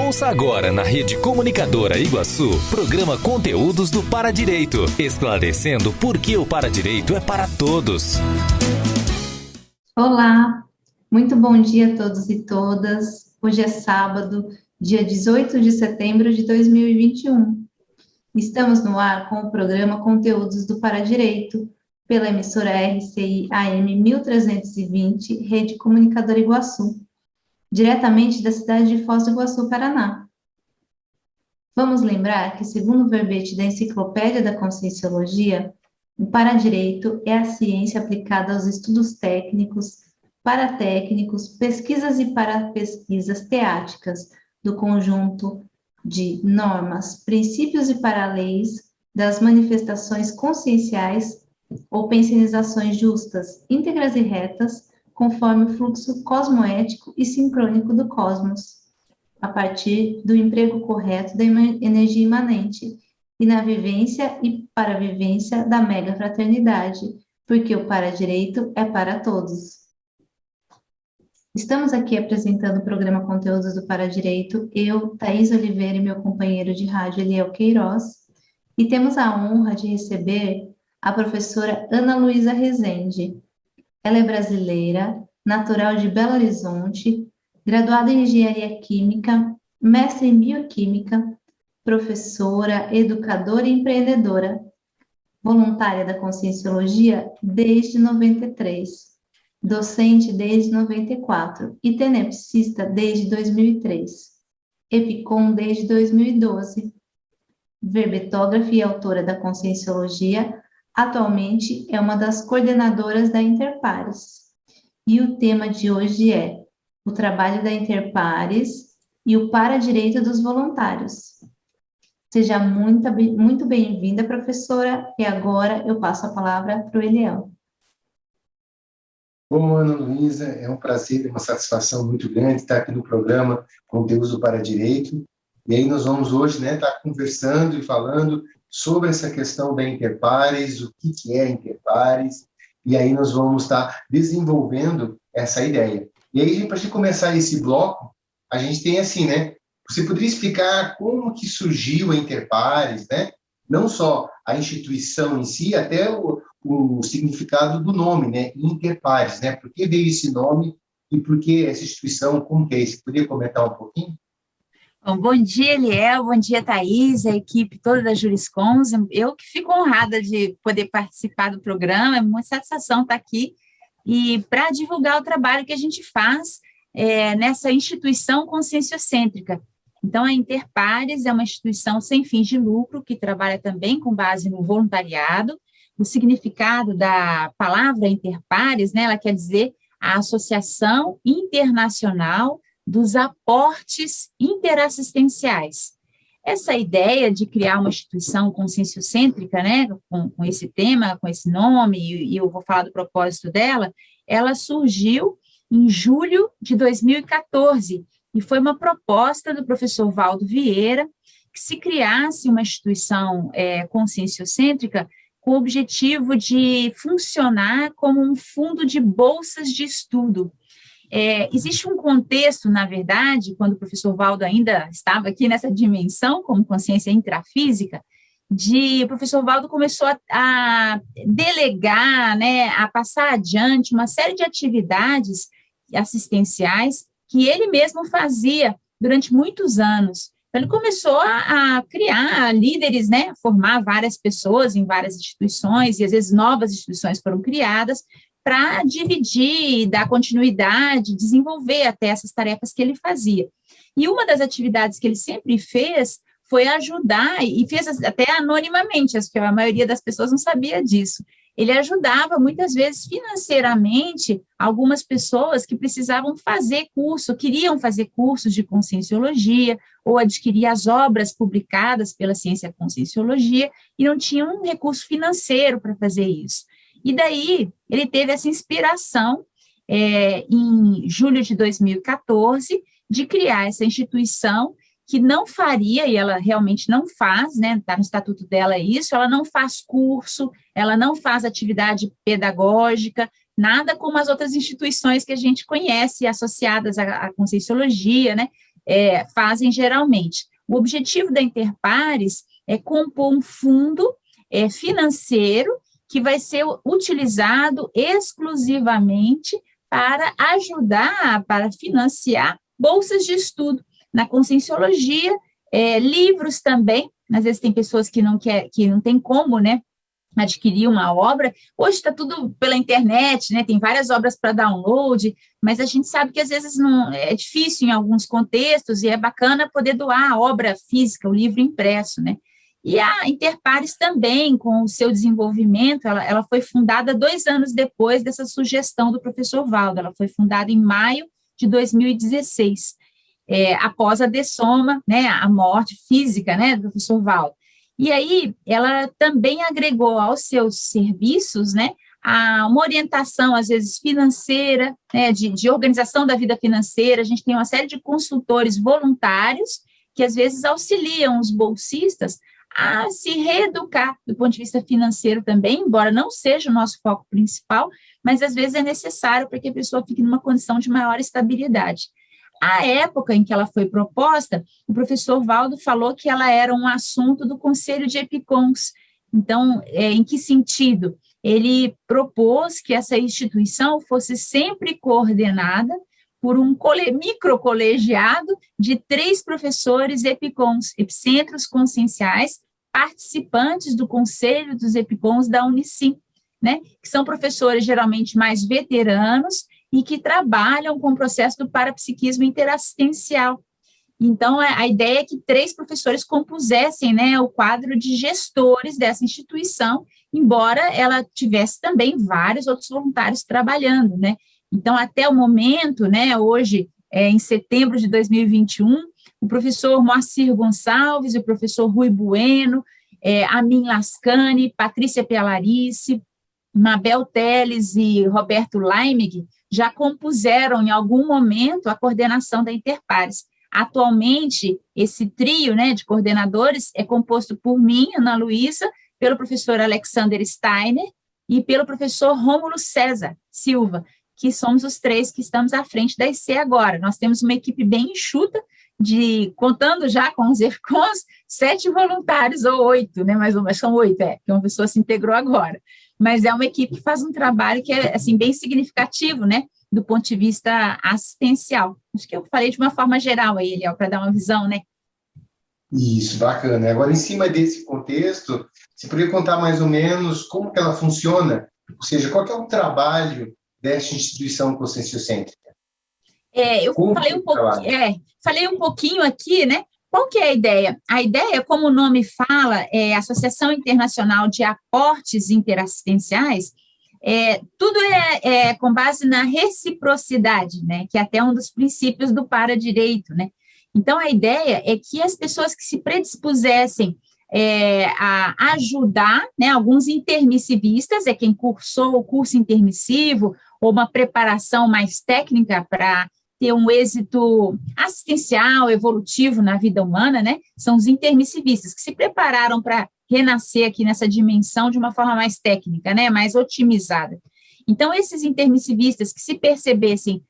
Ouça agora na Rede Comunicadora Iguaçu, programa Conteúdos do Paradireito, esclarecendo por que o Paradireito é para todos. Olá, muito bom dia a todos e todas. Hoje é sábado, dia 18 de setembro de 2021. Estamos no ar com o programa Conteúdos do Paradireito, pela emissora RCI AM 1320, Rede Comunicadora Iguaçu, diretamente da cidade de Foz do Iguaçu, Paraná. Vamos lembrar que, segundo o verbete da Enciclopédia da Conscienciologia, o Paradireito é a ciência aplicada aos estudos técnicos, paratécnicos, pesquisas e parapesquisas teáticas do conjunto de normas, princípios e paraleis das manifestações conscienciais ou pensionizações justas, íntegras e retas, conforme o fluxo cosmoético e sincrônico do cosmos, a partir do emprego correto da energia imanente e na vivência e paravivência da mega-fraternidade, porque o Paradireito é para todos. Estamos aqui apresentando o programa Conteúdos do Paradireito, eu, Thaís Oliveira e meu companheiro de rádio, Eliel Queiroz, e temos a honra de receber a professora Ana Luísa Rezende. Ela é brasileira, natural de Belo Horizonte, graduada em Engenharia Química, mestre em Bioquímica, professora, educadora e empreendedora, voluntária da Conscienciologia desde 93, docente desde 94 e tenepsista desde 2003, EPICOM desde 2012, verbetógrafa e autora da Conscienciologia. Atualmente é uma das coordenadoras da Interpares. E o tema de hoje é o trabalho da Interpares e o Paradireito dos voluntários. Seja muito bem-vinda, professora, e agora eu passo a palavra para o Eliel. Bom, Ana Luísa, é um prazer e uma satisfação muito grande estar aqui no programa Conteúdos do Paradireito. E aí nós vamos hoje estar conversando e falando sobre essa questão da Interpares, o que é Interpares, e aí nós vamos estar desenvolvendo essa ideia. E aí, para a gente começar esse bloco, a gente tem assim, você poderia explicar como que surgiu a Interpares, não só a instituição em si, até o significado do nome, Interpares, por que veio esse nome e por que essa instituição, como que é isso? Poderia comentar um pouquinho? Bom dia, Eliel, bom dia, Thaís, a equipe toda da Juriscons. Eu que fico honrada de poder participar do programa, é uma satisfação estar aqui e para divulgar o trabalho que a gente faz nessa instituição conscienciocêntrica. Então, a Interpares é uma instituição sem fins de lucro que trabalha também com base no voluntariado. O significado da palavra Interpares, ela quer dizer a Associação Internacional dos Aportes Interassistenciais. Essa ideia de criar uma instituição conscienciocêntrica, com esse tema, com esse nome, e eu vou falar do propósito dela, ela surgiu em julho de 2014, e foi uma proposta do professor Valdo Vieira, que se criasse uma instituição conscienciocêntrica com o objetivo de funcionar como um fundo de bolsas de estudo. Existe um contexto, na verdade, quando o professor Valdo ainda estava aqui nessa dimensão, como consciência intrafísica, o professor Valdo começou a delegar, a passar adiante uma série de atividades assistenciais que ele mesmo fazia durante muitos anos. Então, ele começou a criar líderes, formar várias pessoas em várias instituições, e às vezes novas instituições foram criadas, para dividir, dar continuidade, desenvolver até essas tarefas que ele fazia. E uma das atividades que ele sempre fez foi ajudar, e fez até anonimamente, acho que a maioria das pessoas não sabia disso. Ele ajudava, muitas vezes, financeiramente, algumas pessoas que precisavam fazer curso, queriam fazer cursos de conscienciologia, ou adquirir as obras publicadas pela ciência conscienciologia, e não tinham um recurso financeiro para fazer isso. E daí, ele teve essa inspiração, em julho de 2014, de criar essa instituição que não faria, e ela realmente não faz, está no estatuto dela isso, ela não faz curso, ela não faz atividade pedagógica, nada como as outras instituições que a gente conhece, associadas à Conscienciologia, fazem geralmente. O objetivo da Interpares é compor um fundo financeiro que vai ser utilizado exclusivamente para ajudar, para financiar bolsas de estudo na Conscienciologia, livros também. Às vezes tem pessoas que não tem como, né, adquirir uma obra. Hoje está tudo pela internet, né? Tem várias obras para download, mas a gente sabe que às vezes não é difícil em alguns contextos e é bacana poder doar a obra física, o livro impresso, né? E a Interpares também, com o seu desenvolvimento, ela foi fundada 2 anos depois dessa sugestão do professor Valdo. Ela foi fundada em maio de 2016, após a dessoma, né, a morte física, né, do professor Valdo. E aí, ela também agregou aos seus serviços, né, uma orientação, às vezes, financeira, né, de organização da vida financeira. A gente tem uma série de consultores voluntários que, às vezes, auxiliam os bolsistas a se reeducar do ponto de vista financeiro também, embora não seja o nosso foco principal, mas, às vezes, é necessário para que a pessoa fique numa condição de maior estabilidade. A época em que ela foi proposta, o professor Valdo falou que ela era um assunto do Conselho de Epicons. Então, em que sentido? Ele propôs que essa instituição fosse sempre coordenada por um microcolegiado de 3 professores Epicons, epicentros conscienciais, participantes do Conselho dos Epicons da Unicim, né? Que são professores geralmente mais veteranos e que trabalham com o processo do parapsiquismo interassistencial. Então, a ideia é que 3 professores compusessem, né, o quadro de gestores dessa instituição, embora ela tivesse também vários outros voluntários trabalhando, né? Então, até o momento, né, hoje, em setembro de 2021, o professor Moacir Gonçalves, o professor Rui Bueno, Amin Lascani, Patrícia Pialarice, Mabel Teles e Roberto Leimig já compuseram em algum momento a coordenação da Interpares. Atualmente, esse trio, né, de coordenadores é composto por mim, Ana Luísa, pelo professor Alexander Steiner e pelo professor Rômulo César Silva, que somos os 3 que estamos à frente da IC agora. Nós temos uma equipe bem enxuta, contando já com os EFCONs, 7 voluntários, ou 8, né, mais ou menos, são 8, porque uma pessoa se integrou agora. Mas é uma equipe que faz um trabalho que é, assim, bem significativo, né, do ponto de vista assistencial. Acho que eu falei de uma forma geral aí, Eliel, para dar uma visão, né? Isso, bacana. Agora, em cima desse contexto, você poderia contar mais ou menos como que ela funciona? Ou seja, qual que é o trabalho desta instituição conscienciocêntrica? Falei um pouquinho aqui, né? Qual que é a ideia? A ideia, como o nome fala, é Associação Internacional de Aportes Interassistenciais, tudo é com base na reciprocidade, né? Que é até um dos princípios do para-direito, né? Então, a ideia é que as pessoas que se predispusessem a ajudar, né, alguns intermissivistas, quem cursou o curso intermissivo, ou uma preparação mais técnica para ter um êxito assistencial, evolutivo na vida humana, né, são os intermissivistas, que se prepararam para renascer aqui nessa dimensão de uma forma mais técnica, né, mais otimizada. Então, esses intermissivistas que se percebessem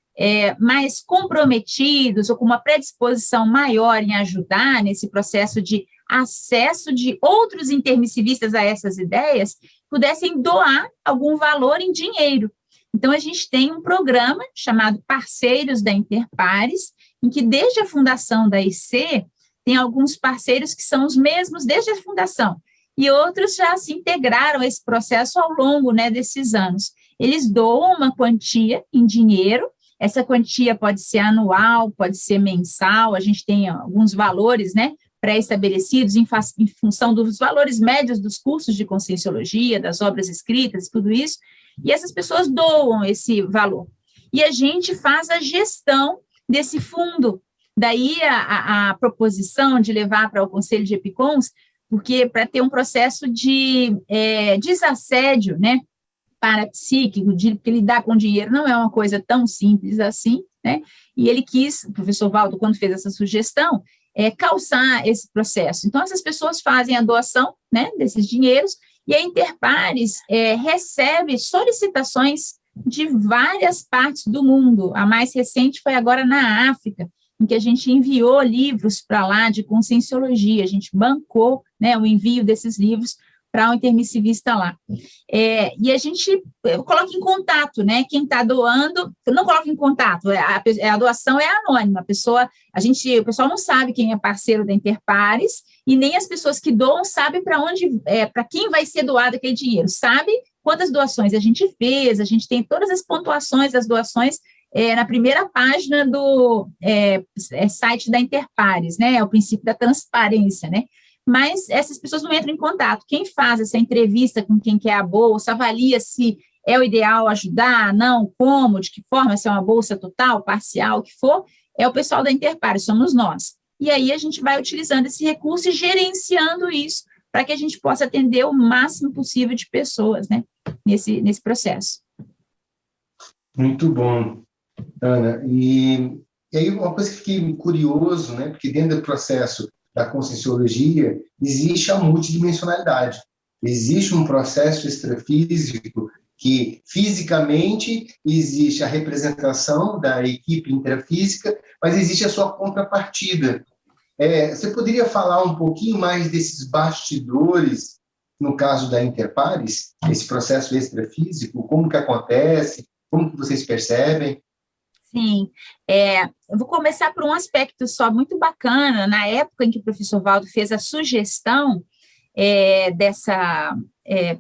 mais comprometidos ou com uma predisposição maior em ajudar nesse processo de acesso de outros intermissivistas a essas ideias, pudessem doar algum valor em dinheiro. Então, a gente tem um programa chamado Parceiros da Interpares, em que desde a fundação da IC, tem alguns parceiros que são os mesmos desde a fundação, e outros já se integraram a esse processo ao longo, né, desses anos. Eles doam uma quantia em dinheiro. Essa quantia pode ser anual, pode ser mensal, a gente tem alguns valores, né, pré-estabelecidos em função dos valores médios dos cursos de Conscienciologia, das obras escritas, tudo isso, e essas pessoas doam esse valor. E a gente faz a gestão desse fundo. Daí a proposição de levar para o Conselho de Epicons, porque para ter um processo de desassédio, né, parapsíquico, porque lidar com dinheiro não é uma coisa tão simples assim, né, e ele quis, o professor Valdo, quando fez essa sugestão, calçar esse processo. Então, essas pessoas fazem a doação, né, desses dinheiros, e a Interpares recebe solicitações de várias partes do mundo. A mais recente foi agora na África, em que a gente enviou livros para lá de conscienciologia, a gente bancou, né, o envio desses livros para o intermissivista lá. E a gente coloca em contato, né? Quem está doando, não coloca em contato, a doação é anônima, o pessoal não sabe quem é parceiro da Interpares, e nem as pessoas que doam sabem para quem vai ser doado aquele dinheiro, sabe quantas doações a gente fez, a gente tem todas as pontuações das doações na primeira página do site da Interpares, né? É o princípio da transparência, né? Mas essas pessoas não entram em contato. Quem faz essa entrevista com quem quer a bolsa, avalia se é o ideal ajudar, não, como, de que forma, se é uma bolsa total, parcial, o que for, é o pessoal da Interpares, somos nós. E aí a gente vai utilizando esse recurso e gerenciando isso para que a gente possa atender o máximo possível de pessoas, né, nesse processo. Muito bom, Ana. E aí uma coisa que fiquei curioso, né, porque dentro do processo da conscienciologia existe a multidimensionalidade. Existe um processo extrafísico que, fisicamente, existe a representação da equipe intrafísica, mas existe a sua contrapartida. Você poderia falar um pouquinho mais desses bastidores, no caso da Interpares, esse processo extrafísico, como que acontece, como que vocês percebem? Sim, eu vou começar por um aspecto só muito bacana. Na época em que o professor Valdo fez a sugestão dessa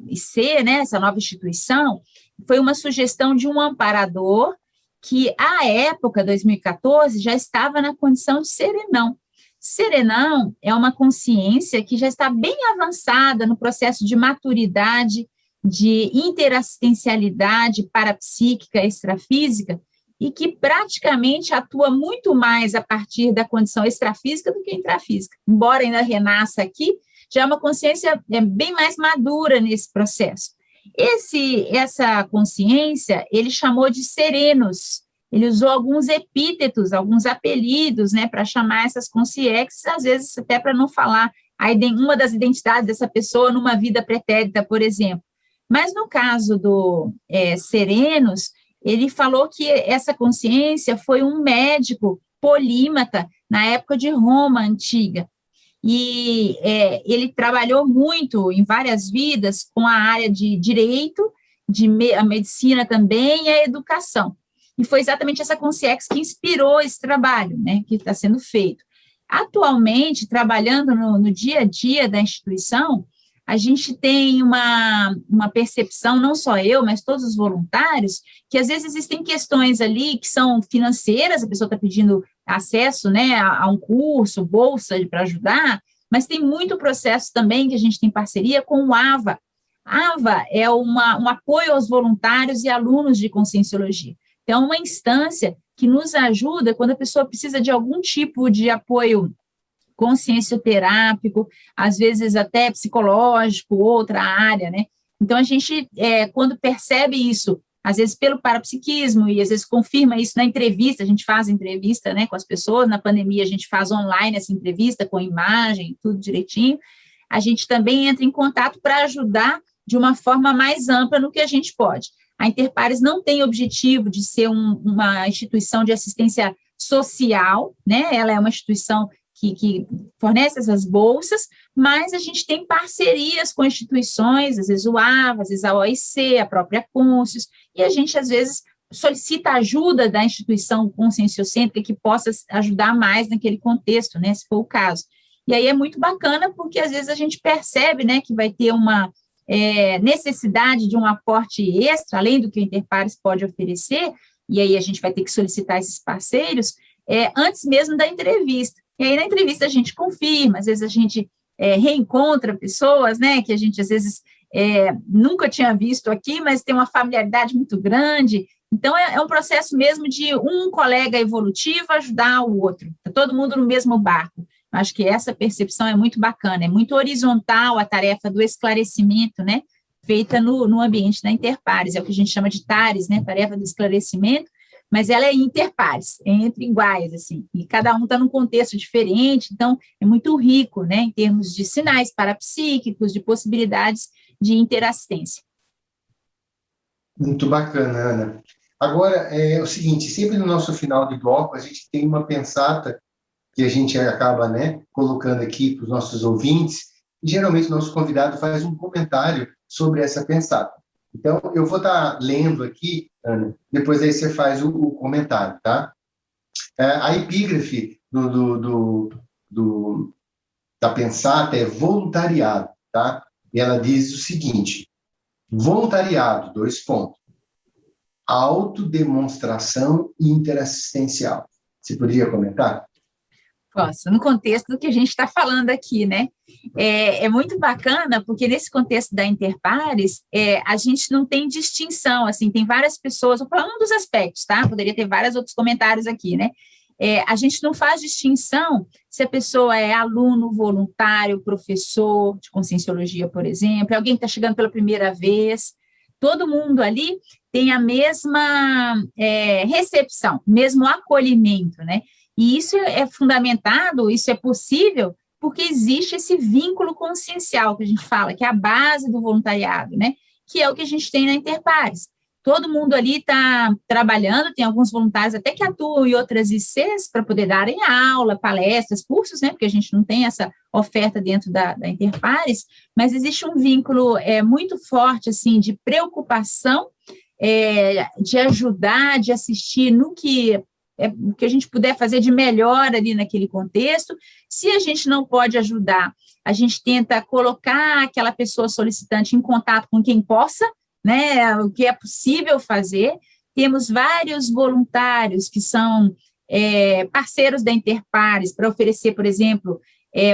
IC, né, essa nova instituição, foi uma sugestão de um amparador que, à época, 2014, já estava na condição de serenão. Serenão é uma consciência que já está bem avançada no processo de maturidade, de interassistencialidade parapsíquica, extrafísica, e que praticamente atua muito mais a partir da condição extrafísica do que intrafísica. Embora ainda renasça aqui, já é uma consciência bem mais madura nesse processo. Essa consciência, ele chamou de serenos, ele usou alguns epítetos, alguns apelidos, né, para chamar essas consciências, às vezes até para não falar uma das identidades dessa pessoa numa vida pretérita, por exemplo. Mas no caso do serenos, ele falou que essa consciência foi um médico polímata na época de Roma antiga. E ele trabalhou muito em várias vidas com a área de direito, a medicina também e a educação. E foi exatamente essa consciência que inspirou esse trabalho, né, que está sendo feito. Atualmente, trabalhando no dia a dia da instituição, a gente tem uma percepção, não só eu, mas todos os voluntários, que às vezes existem questões ali que são financeiras, a pessoa está pedindo acesso, né, a um curso, bolsa para ajudar, mas tem muito processo também que a gente tem parceria com o AVA. AVA é um apoio aos voluntários e alunos de conscienciologia. Então, é uma instância que nos ajuda quando a pessoa precisa de algum tipo de apoio consciencioterápico, às vezes até psicológico, outra área, né? Então, a gente, quando percebe isso, às vezes pelo parapsiquismo, e às vezes confirma isso na entrevista, a gente faz entrevista, né, com as pessoas, na pandemia a gente faz online essa entrevista, com imagem, tudo direitinho, a gente também entra em contato para ajudar de uma forma mais ampla no que a gente pode. A Interpares não tem objetivo de ser uma instituição de assistência social, né? Ela é uma instituição que fornece essas bolsas, mas a gente tem parcerias com instituições, às vezes o AVA, às vezes a OIC, a própria Conscius, e a gente, às vezes, solicita ajuda da instituição conscienciocêntrica que possa ajudar mais naquele contexto, né, se for o caso. E aí é muito bacana, porque às vezes a gente percebe, né, que vai ter uma necessidade de um aporte extra, além do que o Interpares pode oferecer, e aí a gente vai ter que solicitar esses parceiros, antes mesmo da entrevista. E aí, na entrevista, a gente confirma, às vezes a gente reencontra pessoas, né, que a gente, às vezes, nunca tinha visto aqui, mas tem uma familiaridade muito grande. Então, é um processo mesmo de um colega evolutivo ajudar o outro, tá todo mundo no mesmo barco. Acho que essa percepção é muito bacana, é muito horizontal a tarefa do esclarecimento, né, feita no ambiente da Interpares, é o que a gente chama de TARES, né, tarefa do esclarecimento, mas ela é interpares, é entre iguais, assim, e cada um está num contexto diferente, então é muito rico, né, em termos de sinais parapsíquicos, de possibilidades de interassistência. Muito bacana, Ana. Agora, é o seguinte, sempre no nosso final de bloco, a gente tem uma pensata que a gente acaba, né, colocando aqui para os nossos ouvintes, e geralmente o nosso convidado faz um comentário sobre essa pensata. Então, eu vou estar lendo aqui, Ana, depois aí você faz o comentário, tá? A epígrafe da pensata é voluntariado, tá? E ela diz o seguinte: voluntariado, dois pontos, autodemonstração interassistencial. Você poderia comentar? Posso, no contexto do que a gente está falando aqui, né? É muito bacana, porque nesse contexto da Interpares, a gente não tem distinção, assim, tem várias pessoas, vou falar um dos aspectos, tá? Poderia ter vários outros comentários aqui, né? A gente não faz distinção se a pessoa é aluno, voluntário, professor de Conscienciologia, por exemplo, alguém que está chegando pela primeira vez, todo mundo ali tem a mesma recepção, mesmo acolhimento, né? E isso é fundamentado, isso é possível, porque existe esse vínculo consciencial que a gente fala, que é a base do voluntariado, né? Que é o que a gente tem na Interpares. Todo mundo ali está trabalhando, tem alguns voluntários até que atuam em outras ICs para poder darem aula, palestras, cursos, né? Porque a gente não tem essa oferta dentro da Interpares, mas existe um vínculo muito forte, assim, de preocupação, de ajudar, de assistir no que a gente puder fazer de melhor ali naquele contexto. Se a gente não pode ajudar, a gente tenta colocar aquela pessoa solicitante em contato com quem possa, né, o que é possível fazer. Temos vários voluntários que são parceiros da Interpares para oferecer, por exemplo,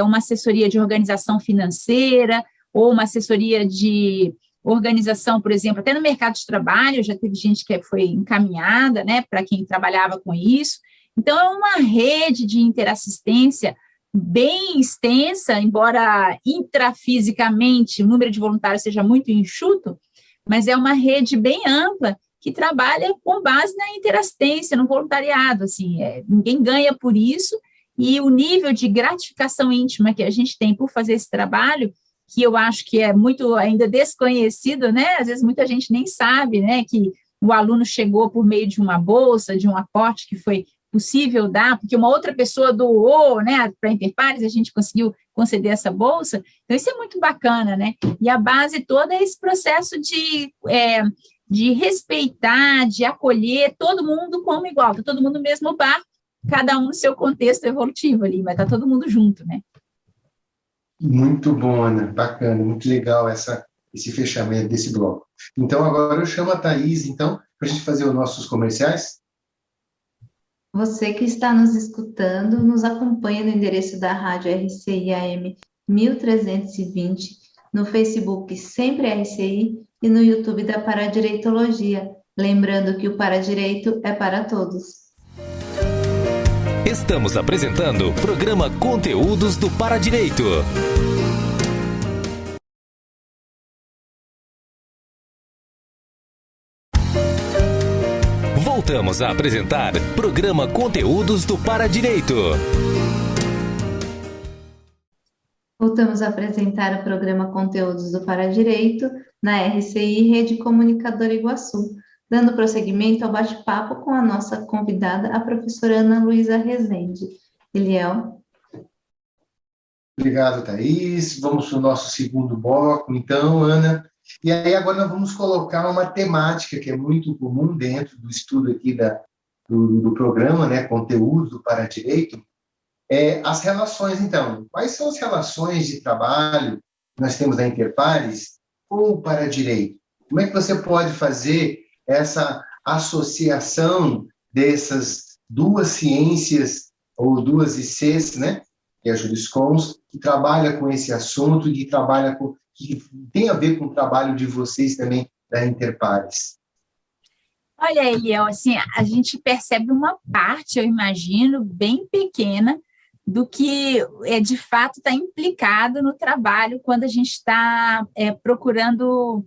uma assessoria de organização financeira ou uma assessoria de organização, por exemplo, até no mercado de trabalho, já teve gente que foi encaminhada, né, para quem trabalhava com isso. Então, é uma rede de interassistência bem extensa, embora intrafisicamente o número de voluntários seja muito enxuto, mas é uma rede bem ampla que trabalha com base na interassistência, no voluntariado, assim, ninguém ganha por isso, e o nível de gratificação íntima que a gente tem por fazer esse trabalho, que eu acho que é muito ainda desconhecido, né? Às vezes muita gente nem sabe, né, que o aluno chegou por meio de uma bolsa, de um aporte que foi possível dar, porque uma outra pessoa doou, né, para a Interpares, a gente conseguiu conceder essa bolsa. Então, isso é muito bacana, né? E a base toda é esse processo de respeitar, de acolher todo mundo como igual, tá todo mundo no mesmo barco, cada um no seu contexto evolutivo ali, mas tá todo mundo junto, né? Muito bom, Ana, bacana, muito legal esse fechamento desse bloco. Então, agora eu chamo a Thaís, então, para a gente fazer os nossos comerciais. Você que está nos escutando, nos acompanha no endereço da Rádio RCI AM 1320, no Facebook Sempre RCI e no YouTube da Paradireitologia. Lembrando que o Paradireito é para todos. Estamos apresentando o programa Conteúdos do Paradireito. Voltamos a apresentar programa Conteúdos do Paradireito. Voltamos a apresentar o programa Conteúdos do Paradireito na RCI Rede Comunicadora Iguaçu, dando prosseguimento ao bate-papo com a nossa convidada, a professora Ana Luísa Rezende. Eliel. Obrigado, Thaís. Vamos para o nosso segundo bloco, então, Ana. E aí agora nós vamos colocar uma temática que é muito comum dentro do estudo aqui do programa, né, Conteúdo do Paradireito, as relações, então. Quais são as relações de trabalho que nós temos na Interpares com o Paradireito? Como é que você pode fazer essa associação dessas duas ciências ou duas ICs, né, que é a Juriscons, que trabalha com esse assunto, que tem a ver com o trabalho de vocês também da Interpares? Olha, Eliel, assim, a gente percebe uma parte, eu imagino, bem pequena do que de fato está implicado no trabalho quando a gente está procurando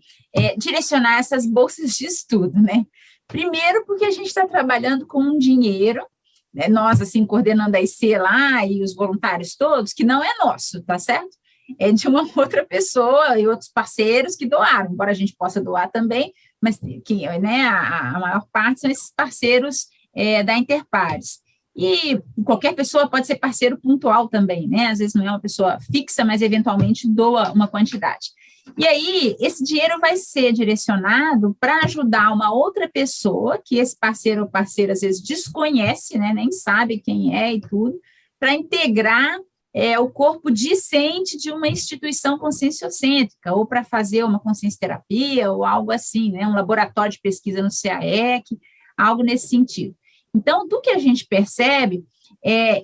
direcionar essas bolsas de estudo, né? Primeiro, porque a gente está trabalhando com um dinheiro, né, nós, assim, coordenando a IC lá e os voluntários todos, que não é nosso, tá certo? É de uma outra pessoa e outros parceiros que doaram, embora a gente possa doar também, mas que, né, a maior parte são esses parceiros da Interpares. E qualquer pessoa pode ser parceiro pontual também, né? Às vezes não é uma pessoa fixa, mas eventualmente doa uma quantidade. E aí, esse dinheiro vai ser direcionado para ajudar uma outra pessoa, que esse parceiro ou parceira às vezes desconhece, né? Nem sabe quem é e tudo, para integrar o corpo discente de uma instituição conscienciocêntrica, ou para fazer uma consciencioterapia, ou algo assim, né? Um laboratório de pesquisa no CAEC, algo nesse sentido. Então, do que a gente percebe,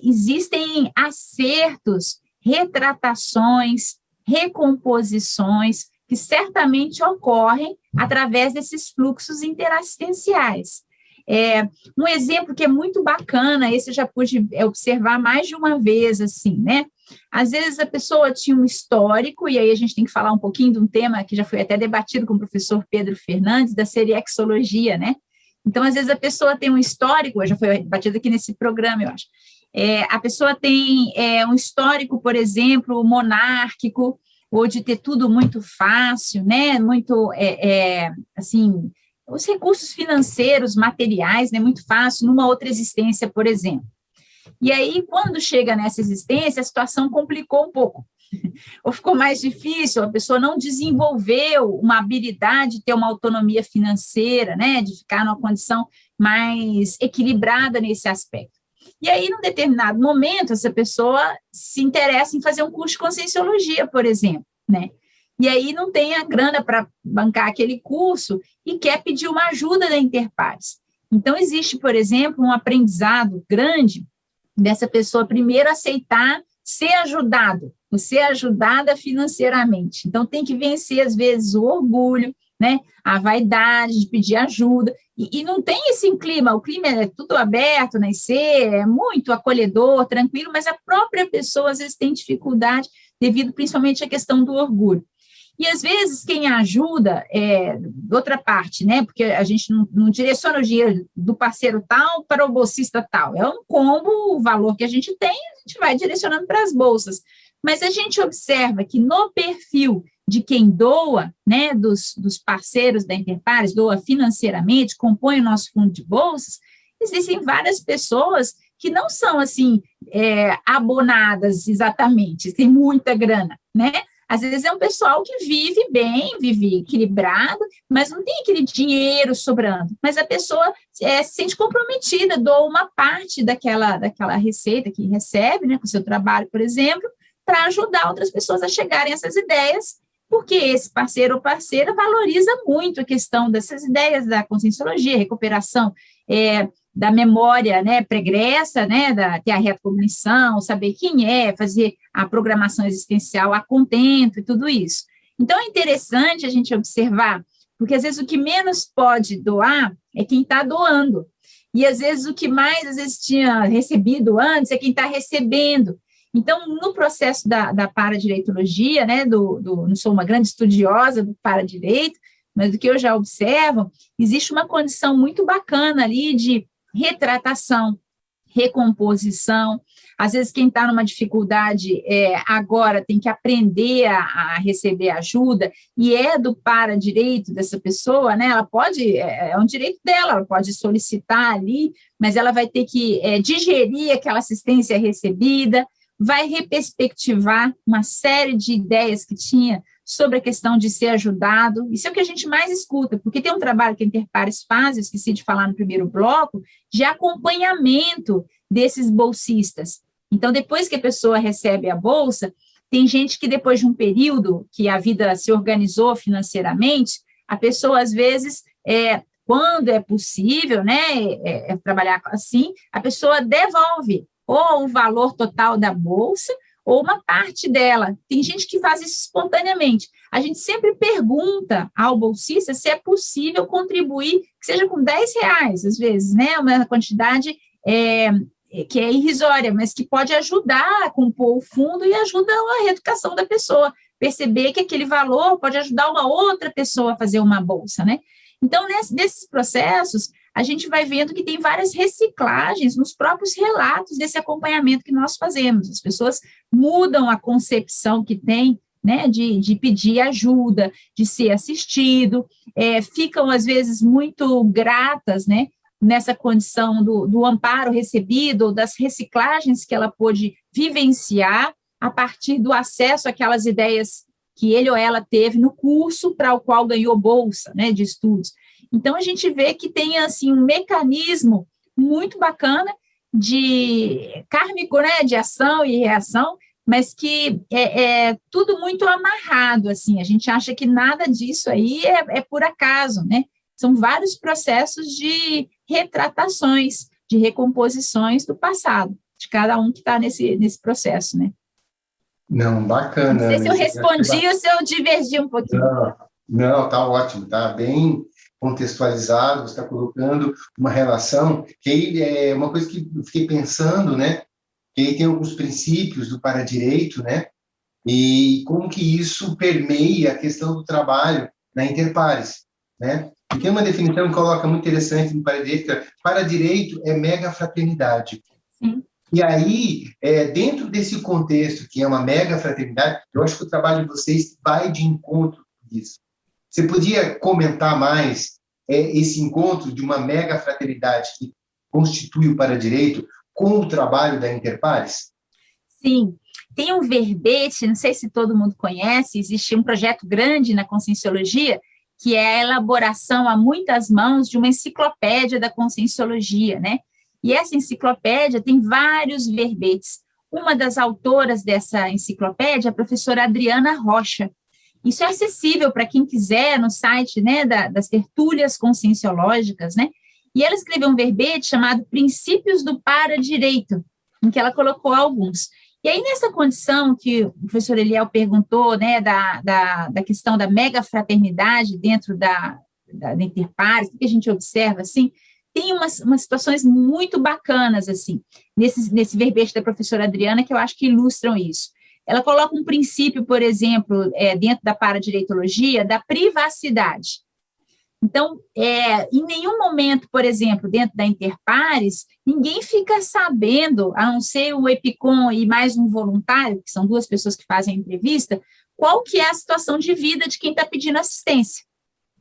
existem acertos, retratações, recomposições, que certamente ocorrem através desses fluxos interassistenciais. Um exemplo que é muito bacana, esse eu já pude observar mais de uma vez, assim, né? Às vezes a pessoa tinha um histórico, e aí a gente tem que falar um pouquinho de um tema que já foi até debatido com o professor Pedro Fernandes, da seriexologia, né? Então, às vezes a pessoa tem um histórico, já foi debatido aqui nesse programa, eu acho. A pessoa tem um histórico, por exemplo, monárquico, ou de ter tudo muito fácil, né? Muito, assim, os recursos financeiros, materiais, né? Muito fácil, numa outra existência, por exemplo. E aí, quando chega nessa existência, a situação complicou um pouco. Ou ficou mais difícil, a pessoa não desenvolveu uma habilidade de ter uma autonomia financeira, né? De ficar numa condição mais equilibrada nesse aspecto. E aí, num determinado momento, essa pessoa se interessa em fazer um curso de conscienciologia, por exemplo, né? E aí não tem a grana para bancar aquele curso e quer pedir uma ajuda da Interpares. Então, existe, por exemplo, um aprendizado grande dessa pessoa primeiro aceitar ser ajudado, ou ser ajudada financeiramente. Então, tem que vencer, às vezes, o orgulho, né? A vaidade de pedir ajuda, e não tem esse clima, o clima é tudo aberto, né? É muito acolhedor, tranquilo, mas a própria pessoa, às vezes, tem dificuldade devido principalmente à questão do orgulho. E, às vezes, quem ajuda outra parte, né? Porque a gente não direciona o dinheiro do parceiro tal para o bolsista tal. É um combo, o valor que a gente tem, a gente vai direcionando para as bolsas. Mas a gente observa que no perfil de quem doa, né, dos parceiros da Interpares, doa financeiramente, compõe o nosso fundo de bolsas, existem várias pessoas que não são, assim, abonadas exatamente, tem muita grana, né? Às vezes é um pessoal que vive bem, vive equilibrado, mas não tem aquele dinheiro sobrando. Mas a pessoa se sente comprometida, doa uma parte daquela receita que recebe, né, com o seu trabalho, por exemplo, para ajudar outras pessoas a chegarem a essas ideias, porque esse parceiro ou parceira valoriza muito a questão dessas ideias da conscienciologia, recuperação da memória, né, pregressa, né, ter a retrocognição, saber quem é, fazer a programação existencial a contento e tudo isso. Então, é interessante a gente observar, porque às vezes o que menos pode doar é quem está doando, e às vezes o que mais, às vezes, tinha recebido antes é quem está recebendo. Então, no processo da paradireitologia, né, não sou uma grande estudiosa do paradireito, mas do que eu já observo, existe uma condição muito bacana ali de retratação, recomposição. Às vezes, quem está numa dificuldade agora tem que aprender a receber ajuda, e do paradireito dessa pessoa, né? Ela pode, é um direito dela, ela pode solicitar ali, mas ela vai ter que digerir aquela assistência recebida, vai reperspectivar uma série de ideias que tinha sobre a questão de ser ajudado. Isso é o que a gente mais escuta, porque tem um trabalho que a Interpares faz, eu esqueci de falar no primeiro bloco, de acompanhamento desses bolsistas. Então, depois que a pessoa recebe a bolsa, tem gente que depois de um período que a vida se organizou financeiramente, a pessoa, às vezes, quando é possível, né, trabalhar assim, a pessoa devolve ou o valor total da bolsa, ou uma parte dela. Tem gente que faz isso espontaneamente. A gente sempre pergunta ao bolsista se é possível contribuir, que seja com R$10, às vezes, né? Uma quantidade que é irrisória, mas que pode ajudar a compor o fundo e ajuda a reeducação da pessoa, perceber que aquele valor pode ajudar uma outra pessoa a fazer uma bolsa, né? Então, nesses processos, a gente vai vendo que tem várias reciclagens nos próprios relatos desse acompanhamento que nós fazemos. As pessoas mudam a concepção que têm né, de pedir ajuda, de ser assistido, ficam, às vezes, muito gratas, né, nessa condição do amparo recebido, ou das reciclagens que ela pôde vivenciar a partir do acesso àquelas ideias que ele ou ela teve no curso para o qual ganhou bolsa, né, de estudos. Então, a gente vê que tem, assim, um mecanismo muito bacana de kármico, né, de ação e reação, mas que é tudo muito amarrado, assim, a gente acha que nada disso aí é por acaso, né? São vários processos de retratações, de recomposições do passado, de cada um que está nesse processo, né? Não, bacana. Não sei se eu respondi ou se eu divergi um pouquinho. Não, tá ótimo, tá bem contextualizado, você está colocando uma relação, que aí é uma coisa que eu fiquei pensando, né? Que aí tem alguns princípios do paradireito, né? E como que isso permeia a questão do trabalho na Interpares, né? E tem uma definição que coloca muito interessante no paradireito, que paradireito é mega fraternidade. Sim. E aí, dentro desse contexto, que é uma mega fraternidade, eu acho que o trabalho de vocês vai de encontro com isso. Você podia comentar mais esse encontro de uma mega fraternidade que constitui o paradireito com o trabalho da Interpares? Sim, tem um verbete, não sei se todo mundo conhece, existe um projeto grande na Conscienciologia, que é a elaboração a muitas mãos de uma enciclopédia da Conscienciologia, né? E essa enciclopédia tem vários verbetes. Uma das autoras dessa enciclopédia é a professora Adriana Rocha. Isso é acessível para quem quiser no site, né, das tertúlias conscienciológicas, né? E ela escreveu um verbete chamado Princípios do Paradireito, em que ela colocou alguns. E aí, nessa condição que o professor Eliel perguntou, né, da questão da mega fraternidade dentro da Interpares, o que a gente observa, assim, tem umas situações muito bacanas, assim, nesse verbete da professora Adriana, que eu acho que ilustram isso. Ela coloca um princípio, por exemplo, dentro da paradireitologia, da privacidade. Então, em nenhum momento, por exemplo, dentro da Interpares, ninguém fica sabendo, a não ser o EPICOM e mais um voluntário, que são duas pessoas que fazem a entrevista, qual que é a situação de vida de quem está pedindo assistência.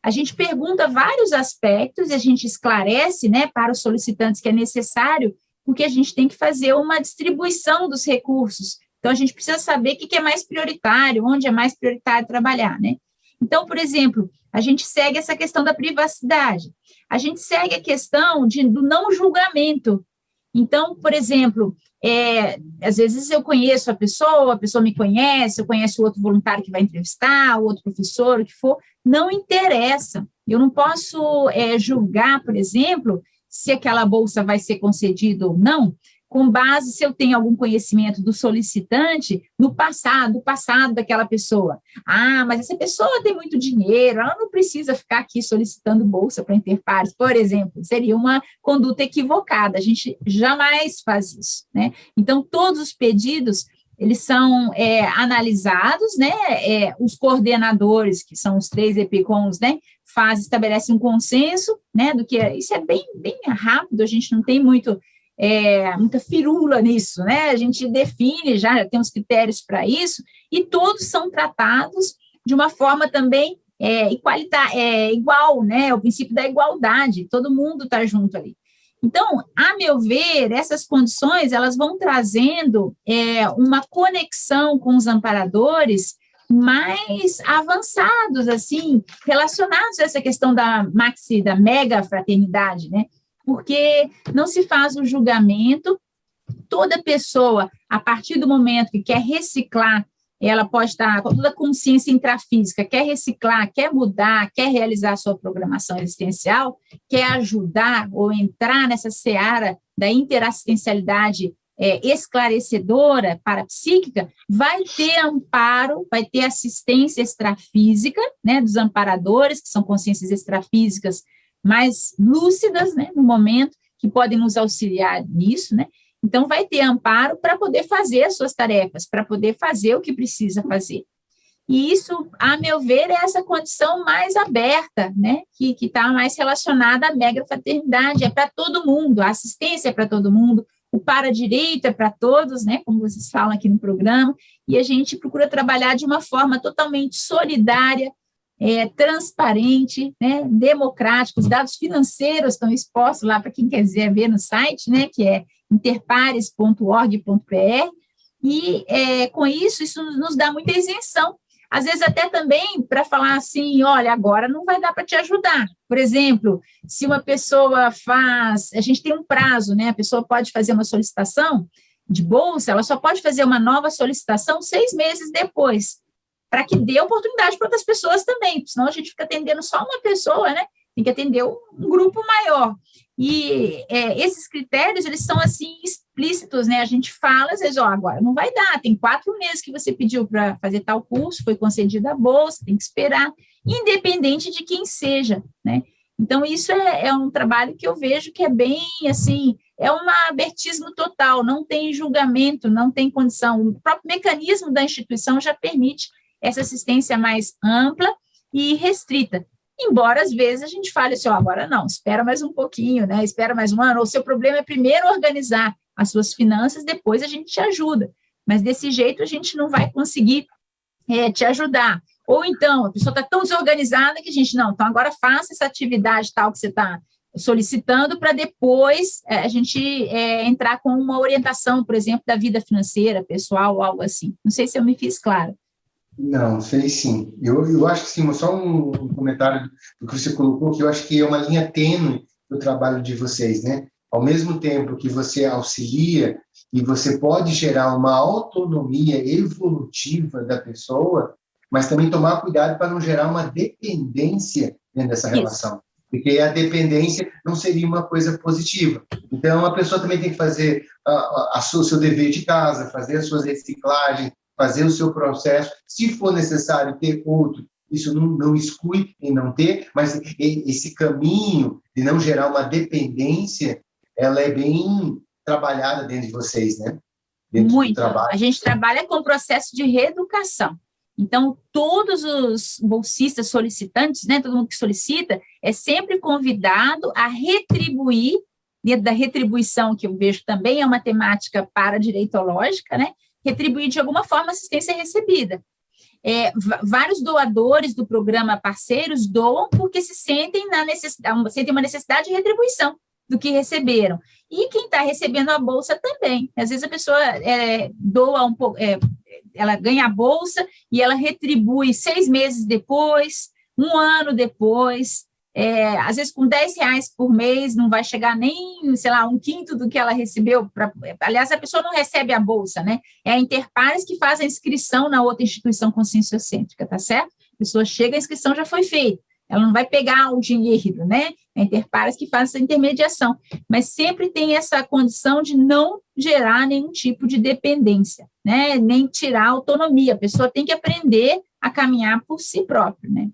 A gente pergunta vários aspectos e a gente esclarece, né, para os solicitantes que é necessário, porque a gente tem que fazer uma distribuição dos recursos. Então, a gente precisa saber o que é mais prioritário, onde é mais prioritário trabalhar, né? Então, por exemplo, a gente segue essa questão da privacidade, a gente segue a questão do não julgamento. Então, por exemplo, às vezes eu conheço a pessoa me conhece, eu conheço o outro voluntário que vai entrevistar, o outro professor, o que for, não interessa. Eu não posso julgar, por exemplo, se aquela bolsa vai ser concedida ou não, com base se eu tenho algum conhecimento do solicitante no passado daquela pessoa. Ah, mas essa pessoa tem muito dinheiro, ela não precisa ficar aqui solicitando bolsa para Interpares, por exemplo, seria uma conduta equivocada, a gente jamais faz isso, né? Então, todos os pedidos, eles são analisados, né? Os coordenadores, que são os 3 EPICONs, né? Estabelecem um consenso, né? Do que isso é bem rápido, a gente não tem muita firula nisso, né? A gente define, já tem os critérios para isso, e todos são tratados de uma forma também igual, né? O princípio da igualdade, todo mundo está junto ali. Então, a meu ver, essas condições, elas vão trazendo uma conexão com os amparadores mais avançados, assim, relacionados a essa questão da mega fraternidade, né? Porque não se faz o julgamento, toda pessoa, a partir do momento que quer reciclar, ela pode estar com toda a consciência intrafísica, quer reciclar, quer mudar, quer realizar a sua programação existencial, quer ajudar ou entrar nessa seara da interassistencialidade esclarecedora, parapsíquica, vai ter amparo, vai ter assistência extrafísica, né, dos amparadores, que são consciências extrafísicas mais lúcidas, né, no momento, que podem nos auxiliar nisso, né? Então, vai ter amparo para poder fazer as suas tarefas, para poder fazer o que precisa fazer. E isso, a meu ver, é essa condição mais aberta, né? Que está mais relacionada à mega fraternidade, é para todo mundo, a assistência é para todo mundo, o para-direito é para todos, né, como vocês falam aqui no programa, e a gente procura trabalhar de uma forma totalmente solidária, transparente, né, democrática. Os dados financeiros estão expostos lá para quem quiser ver no site, né, que é interpares.org.br, e com isso nos dá muita isenção. Às vezes até também para falar assim, olha, agora não vai dar para te ajudar. Por exemplo, se uma pessoa a gente tem um prazo, né? A pessoa pode fazer uma solicitação de bolsa, ela só pode fazer uma nova solicitação 6 meses depois, para que dê oportunidade para outras pessoas também, senão a gente fica atendendo só uma pessoa, né? Tem que atender um grupo maior. E esses critérios, eles são, assim, explícitos, né? A gente fala, às vezes, agora não vai dar, tem 4 meses que você pediu para fazer tal curso, foi concedida a bolsa, tem que esperar, independente de quem seja, né? Então, isso é um trabalho que eu vejo que é bem, assim, é um abertismo total, não tem julgamento, não tem condição. O próprio mecanismo da instituição já permite essa assistência mais ampla e restrita. Embora, às vezes, a gente fale assim, agora não, espera mais um pouquinho, né? Espera mais um ano, ou seu problema é primeiro organizar as suas finanças, depois a gente te ajuda. Mas desse jeito a gente não vai conseguir te ajudar. Ou então, a pessoa está tão desorganizada que a gente, não, então agora faça essa atividade tal que você está solicitando para depois a gente entrar com uma orientação, por exemplo, da vida financeira, pessoal, ou algo assim. Não sei se eu me fiz claro. Não, fez sim. Eu acho que sim, só um comentário do que você colocou, que eu acho que é uma linha tênue do trabalho de vocês, né? Ao mesmo tempo que você auxilia e você pode gerar uma autonomia evolutiva da pessoa, mas também tomar cuidado para não gerar uma dependência dentro dessa relação. Porque a dependência não seria uma coisa positiva. Então, a pessoa também tem que fazer o seu dever de casa, fazer as suas reciclagens, fazer o seu processo. Se for necessário ter outro, isso não exclui em não ter, mas esse caminho de não gerar uma dependência, ela é bem trabalhada dentro de vocês, né? Dentro Muito. Do trabalho. A gente trabalha com o processo de reeducação. Então, todos os bolsistas solicitantes, né, todo mundo que solicita, é sempre convidado a retribuir, dentro da retribuição, que eu vejo também é uma temática paradireitológica, né, retribuir de alguma forma a assistência recebida. Vários doadores do programa Parceiros doam porque se sentem sentem uma necessidade de retribuição do que receberam. E quem está recebendo a bolsa também. Às vezes a pessoa doa um pouco, ela ganha a bolsa e ela retribui 6 meses depois, 1 ano depois, às vezes com R$10 por mês, não vai chegar nem, sei lá, 1/5 do que ela recebeu. Aliás, a pessoa não recebe a bolsa, né? É a Interpares que faz a inscrição na outra instituição conscienciocêntrica, tá certo? A pessoa chega, a inscrição já foi feita. Ela não vai pegar o dinheiro, né? É a Interpares que faz essa intermediação. Mas sempre tem essa condição de não gerar nenhum tipo de dependência, né? Nem tirar a autonomia. A pessoa tem que aprender a caminhar por si própria, né?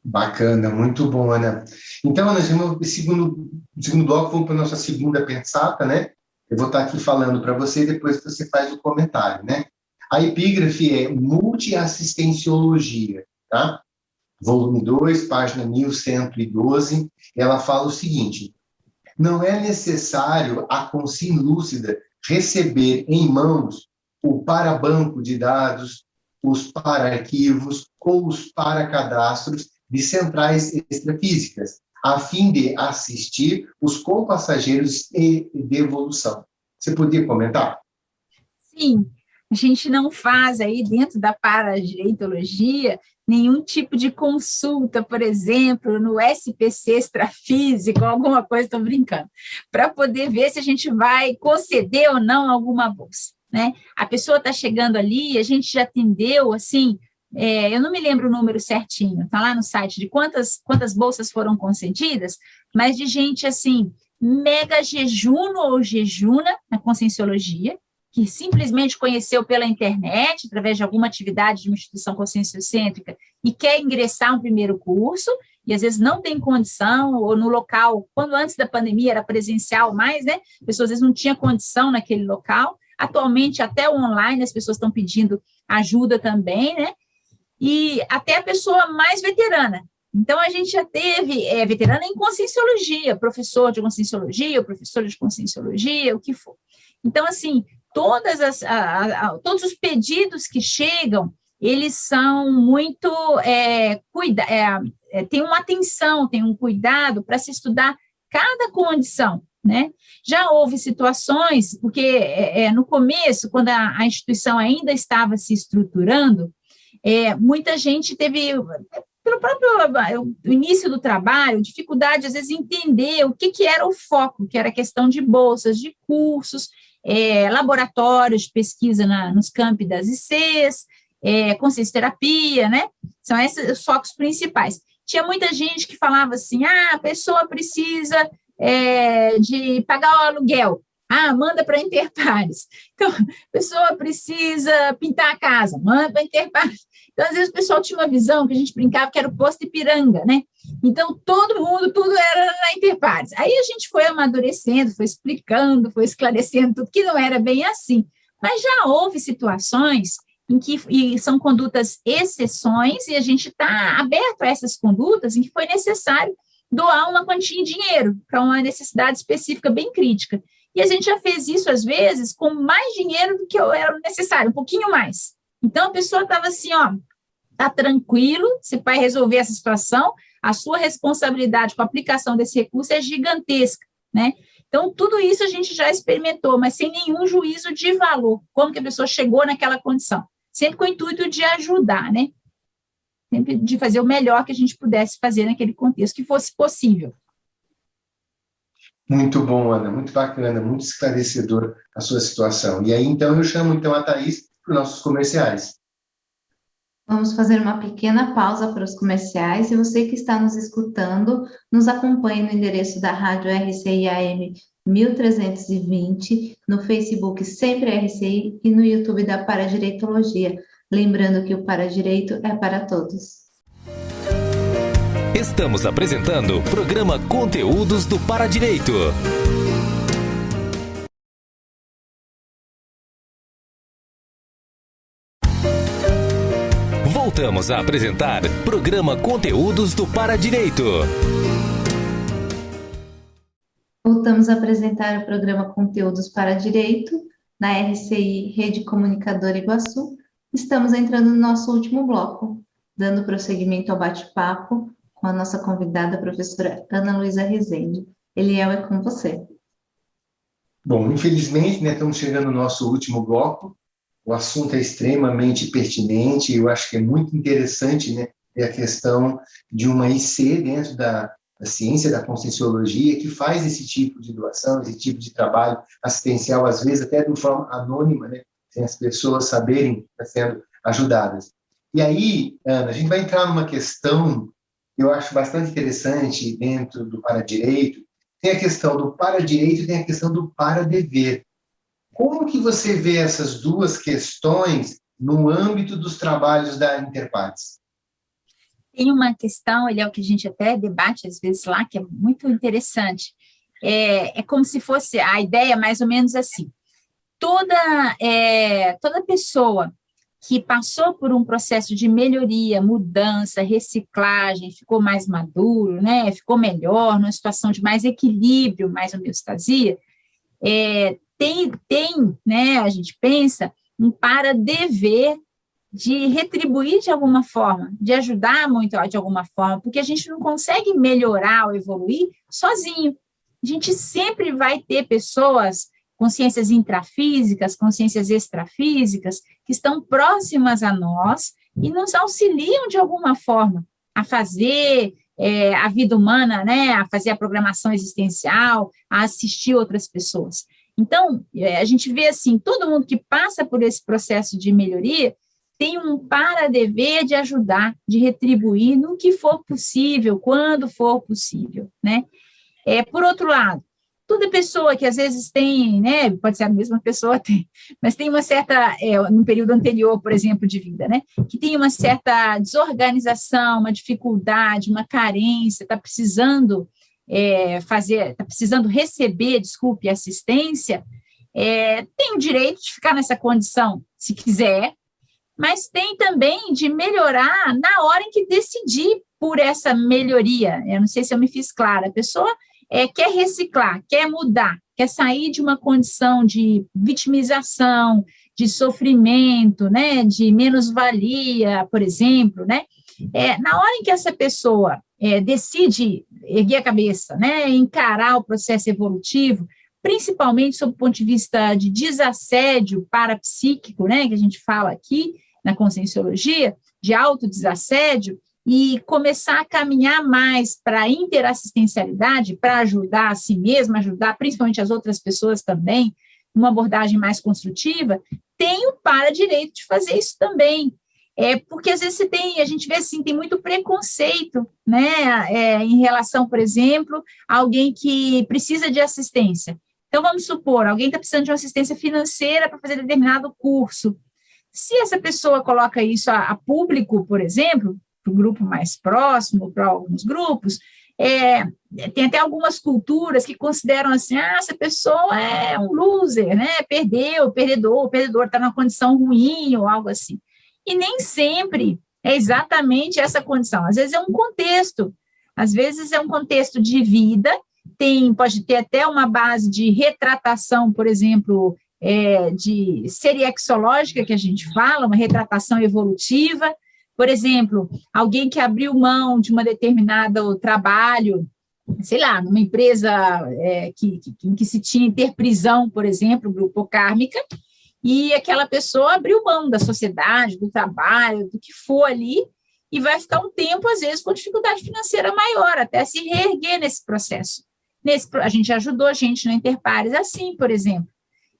Bacana, muito bom, Ana. Então, Ana, no segundo bloco, vamos para a nossa segunda pensata, né? Eu vou estar aqui falando para você, depois você faz o comentário, né? A epígrafe é multiassistenciologia, tá? Volume 2, página 1112, ela fala o seguinte: não é necessário a consciência lúcida receber em mãos o parabanco de dados, os para-arquivos ou os para-cadastros de centrais extrafísicas, a fim de assistir os compassageiros de evolução. Você podia comentar? Sim, a gente não faz aí dentro da paradireitologia nenhum tipo de consulta, por exemplo, no SPC extrafísico, alguma coisa, estou brincando, para poder ver se a gente vai conceder ou não alguma bolsa, né? A pessoa está chegando ali, a gente já atendeu, assim, eu não me lembro o número certinho, está lá no site de quantas bolsas foram concedidas, mas de gente, assim, mega jejuno ou jejuna na conscienciologia, que simplesmente conheceu pela internet, através de alguma atividade de uma instituição conscienciocêntrica, e quer ingressar um primeiro curso, e às vezes não tem condição, ou no local, quando antes da pandemia era presencial mais, né? As pessoas às vezes não tinham condição naquele local. Atualmente, até o online, as pessoas estão pedindo ajuda também, né? E até a pessoa mais veterana, Então, a gente já teve veterano em conscienciologia, professor de conscienciologia, professora de conscienciologia, o que for. Então, assim, todos os pedidos que chegam, eles são muito, tem uma atenção, tem um cuidado para se estudar cada condição, né? Já houve situações, porque no começo, quando a instituição ainda estava se estruturando, muita gente teve, pelo próprio início do trabalho, dificuldade, às vezes, entender o que era o foco, que era a questão de bolsas, de cursos, laboratórios de pesquisa nos campi das ICs, consciencioterapia, né? São esses os focos principais. Tinha muita gente que falava assim, a pessoa precisa de pagar o aluguel, manda para Interpares. Então, a pessoa precisa pintar a casa, manda para Interpares. Então, às vezes, o pessoal tinha uma visão que a gente brincava que era o posto Ipiranga, né? Então, todo mundo, tudo era na Interpares. Aí a gente foi amadurecendo, foi explicando, foi esclarecendo tudo, que não era bem assim. Mas já houve situações e são condutas exceções, e a gente está aberto a essas condutas em que foi necessário doar uma quantia em dinheiro para uma necessidade específica bem crítica. E a gente já fez isso, às vezes, com mais dinheiro do que era necessário, um pouquinho mais. Então, a pessoa estava assim, tá tranquilo, você vai resolver essa situação, a sua responsabilidade com a aplicação desse recurso é gigantesca, né? Então, tudo isso a gente já experimentou, mas sem nenhum juízo de valor, como que a pessoa chegou naquela condição. Sempre com o intuito de ajudar, né? Sempre de fazer o melhor que a gente pudesse fazer naquele contexto, que fosse possível. Muito bom, Ana, muito bacana, muito esclarecedor a sua situação. E aí, então, eu chamo a Thaís para os nossos comerciais. Vamos fazer uma pequena pausa para os comerciais, e você que está nos escutando, nos acompanhe no endereço da Rádio RCI AM 1320, no Facebook Sempre RCI e no YouTube da Paradireitologia. Lembrando que o Paradireito é para todos. Estamos apresentando o programa Conteúdos do Paradireito. Voltamos a apresentar o programa Conteúdos do Paradireito. Voltamos a apresentar o programa Conteúdos para Direito, na RCI Rede Comunicadora Iguaçu. Estamos entrando no nosso último bloco, dando prosseguimento ao bate-papo com a nossa convidada, a professora Ana Luísa Rezende. Eliel, é com você. Bom, infelizmente, estamos chegando no nosso último bloco. O assunto é extremamente pertinente, eu acho que é muito interessante, a questão de uma IC dentro da ciência da conscienciologia, que faz esse tipo de doação, esse tipo de trabalho assistencial, às vezes até de forma anônima, sem as pessoas saberem que estão sendo ajudadas. E aí, Ana, a gente vai entrar numa questão que eu acho bastante interessante dentro do paradireito. Tem a questão do paradireito e tem a questão do paradever. Como que você vê essas duas questões no âmbito dos trabalhos da Interpares? Tem uma questão, ele é o que a gente até debate às vezes lá, que é muito interessante. É como se fosse a ideia mais ou menos assim. Toda pessoa que passou por um processo de melhoria, mudança, reciclagem, ficou mais maduro, ficou melhor, numa situação de mais equilíbrio, mais homeostasia, tem, a gente pensa, um para-dever de retribuir de alguma forma, de ajudar muito de alguma forma, porque a gente não consegue melhorar ou evoluir sozinho. A gente sempre vai ter pessoas, consciências intrafísicas, consciências extrafísicas, que estão próximas a nós e nos auxiliam de alguma forma a fazer a vida humana, a fazer a programação existencial, a assistir outras pessoas. Então, a gente vê assim, todo mundo que passa por esse processo de melhoria tem um para-dever de ajudar, de retribuir no que for possível, quando for possível, Por outro lado, toda pessoa que às vezes tem, pode ser a mesma pessoa, mas tem uma certa, no período anterior, por exemplo, de vida, que tem uma certa desorganização, uma dificuldade, uma carência, está precisando receber, assistência, tem o direito de ficar nessa condição, se quiser, mas tem também de melhorar na hora em que decidir por essa melhoria. Eu não sei se eu me fiz clara. A pessoa quer reciclar, quer mudar, quer sair de uma condição de vitimização, de sofrimento, né, de menos-valia, por exemplo, né? Na hora em que essa pessoa decide erguer a cabeça, né, encarar o processo evolutivo, principalmente sob o ponto de vista de desassédio parapsíquico, né, que a gente fala aqui na conscienciologia, de autodesassédio, e começar a caminhar mais para a interassistencialidade, para ajudar a si mesma, ajudar principalmente as outras pessoas também, uma abordagem mais construtiva, tem o para-direito de fazer isso também. Porque às vezes a gente vê assim, tem muito preconceito, né, em relação, por exemplo, a alguém que precisa de assistência. Então, vamos supor, alguém está precisando de uma assistência financeira para fazer determinado curso. Se essa pessoa coloca isso a público, por exemplo, para o grupo mais próximo, para alguns grupos, tem até algumas culturas que consideram assim, essa pessoa é um loser, né? Perdedor, está numa condição ruim ou algo assim. E nem sempre é exatamente essa condição. Às vezes é um contexto, às vezes é um contexto de vida, pode ter até uma base de retratação, por exemplo, de seriexológica, que a gente fala, uma retratação evolutiva. Por exemplo, alguém que abriu mão de uma determinado trabalho, sei lá, numa empresa em que se tinha interprisão, por exemplo, grupo kármica, e aquela pessoa abriu mão da sociedade, do trabalho, do que for ali, e vai ficar um tempo, às vezes, com dificuldade financeira maior, até se reerguer nesse processo. A gente ajudou a gente no Interpares assim, por exemplo.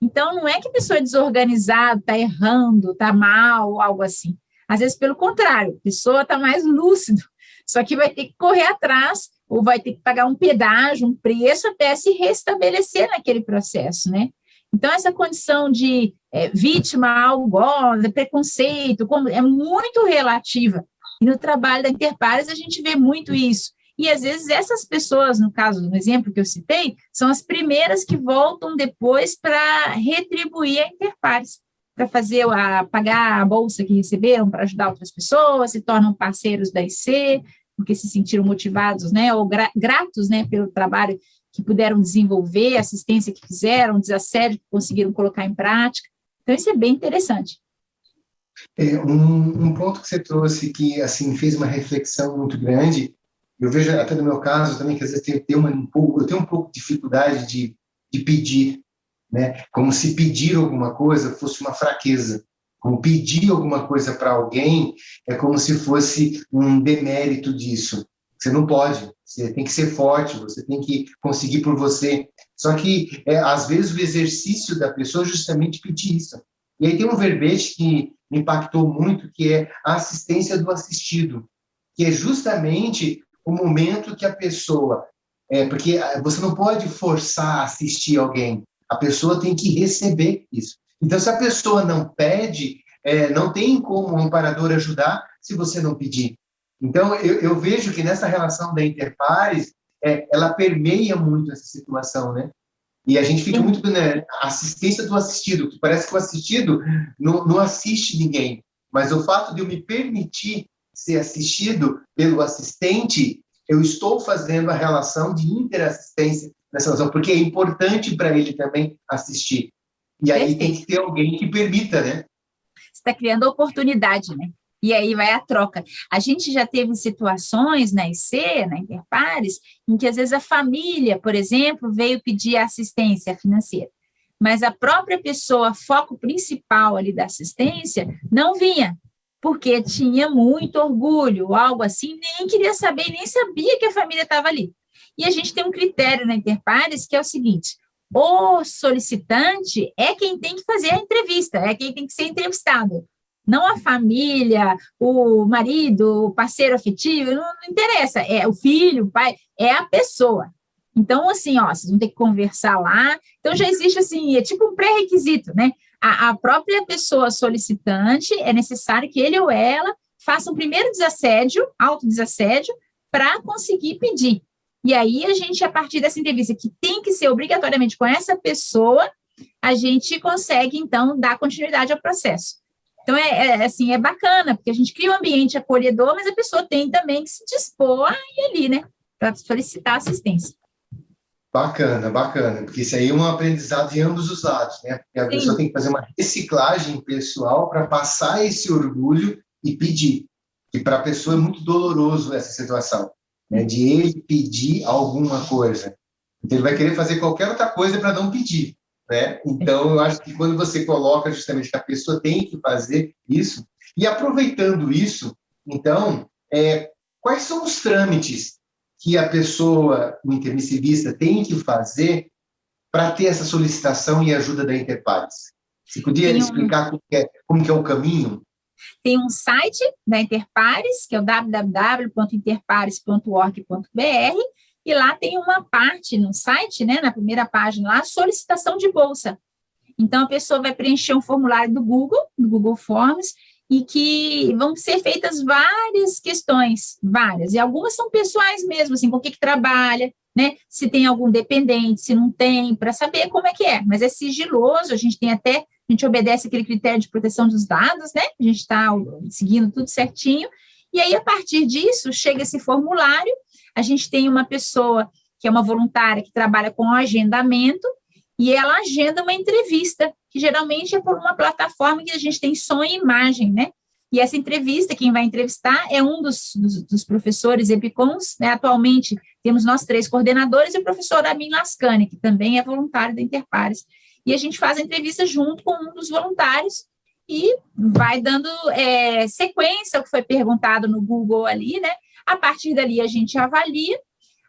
Então, não é que a pessoa é desorganizada, está errando, está mal, algo assim. Às vezes, pelo contrário, a pessoa está mais lúcido, só que vai ter que correr atrás, ou vai ter que pagar um pedágio, um preço, até se restabelecer naquele processo, né? Então, essa condição de vítima, algoz, preconceito, é muito relativa. E no trabalho da Interpares, a gente vê muito isso. E, às vezes, essas pessoas, no caso do exemplo que eu citei, são as primeiras que voltam depois para retribuir a Interpares, para pagar a bolsa que receberam, para ajudar outras pessoas, se tornam parceiros da IC, porque se sentiram motivados, né, ou gratos, né, pelo trabalho que puderam desenvolver, a assistência que fizeram, o desassédio que conseguiram colocar em prática. Então, isso é bem interessante. Um ponto que você trouxe que, assim, fez uma reflexão muito grande, eu vejo até no meu caso também, que às vezes eu tenho um pouco de dificuldade de pedir, né? Como se pedir alguma coisa fosse uma fraqueza. Como pedir alguma coisa para alguém é como se fosse um demérito disso. Você não pode, você tem que ser forte, você tem que conseguir por você. Só que, às vezes, o exercício da pessoa é justamente pedir isso. E aí tem um verbete que me impactou muito, que é a assistência do assistido, que é justamente o momento que a pessoa... porque você não pode forçar a assistir alguém, a pessoa tem que receber isso. Então, se a pessoa não pede, não tem como o amparador ajudar se você não pedir. Então, eu vejo que nessa relação da Interpares, ela permeia muito essa situação, né? E a gente fica muito na assistência do assistido, que parece que o assistido não assiste ninguém, mas o fato de eu me permitir ser assistido pelo assistente, eu estou fazendo a relação de interassistência nessa relação, porque é importante para ele também assistir. E aí tem que ter alguém que permita, né? Você está criando oportunidade, né? E aí vai a troca. A gente já teve situações na IC, na Interpares, em que às vezes a família, por exemplo, veio pedir assistência financeira, mas a própria pessoa, foco principal ali da assistência, não vinha, porque tinha muito orgulho, algo assim, nem queria saber, nem sabia que a família estava ali. E a gente tem um critério na Interpares que é o seguinte: o solicitante é quem tem que fazer a entrevista, é quem tem que ser entrevistado. Não a família, o marido, o parceiro afetivo, não interessa, é o filho, o pai, é a pessoa. Então, assim, vocês vão ter que conversar lá. Então, já existe, assim, é tipo um pré-requisito, né? A própria pessoa solicitante, é necessário que ele ou ela faça um primeiro desassédio, autodesassédio, para conseguir pedir. E aí, a gente, a partir dessa entrevista, que tem que ser obrigatoriamente com essa pessoa, a gente consegue, então, dar continuidade ao processo. Então, assim, é bacana, porque a gente cria um ambiente acolhedor, mas a pessoa tem também que se dispor a ir ali, né, para solicitar assistência. Bacana, bacana, porque isso aí é um aprendizado de ambos os lados, né? Porque a pessoa tem que fazer uma reciclagem pessoal para passar esse orgulho e pedir. E para a pessoa é muito doloroso essa situação, né? De ele pedir alguma coisa. Então, ele vai querer fazer qualquer outra coisa para não pedir, né? Então, eu acho que quando você coloca justamente que a pessoa tem que fazer isso, e aproveitando isso, então, quais são os trâmites que a pessoa, o intermissivista, tem que fazer para ter essa solicitação e ajuda da Interpares? Você podia explicar como que é o caminho? Tem um site da Interpares, que é o www.interpares.org.br, e lá tem uma parte no site, né, na primeira página lá, solicitação de bolsa. Então, a pessoa vai preencher um formulário do Google Forms, e que vão ser feitas várias questões, várias, e algumas são pessoais mesmo, assim, com o que trabalha, né, se tem algum dependente, se não tem, para saber como é que é, mas é sigiloso, a gente obedece aquele critério de proteção dos dados, né, a gente está seguindo tudo certinho, e aí, a partir disso, chega esse formulário, a gente tem uma pessoa que é uma voluntária que trabalha com agendamento, e ela agenda uma entrevista, que geralmente é por uma plataforma que a gente tem som e imagem, né? E essa entrevista, quem vai entrevistar é um dos professores EPICONs, né? Atualmente, temos nós 3 coordenadores e o professor Amin Lascani, que também é voluntário da Interpares. E a gente faz a entrevista junto com um dos voluntários e vai dando sequência ao que foi perguntado no Google ali, né? A partir dali, a gente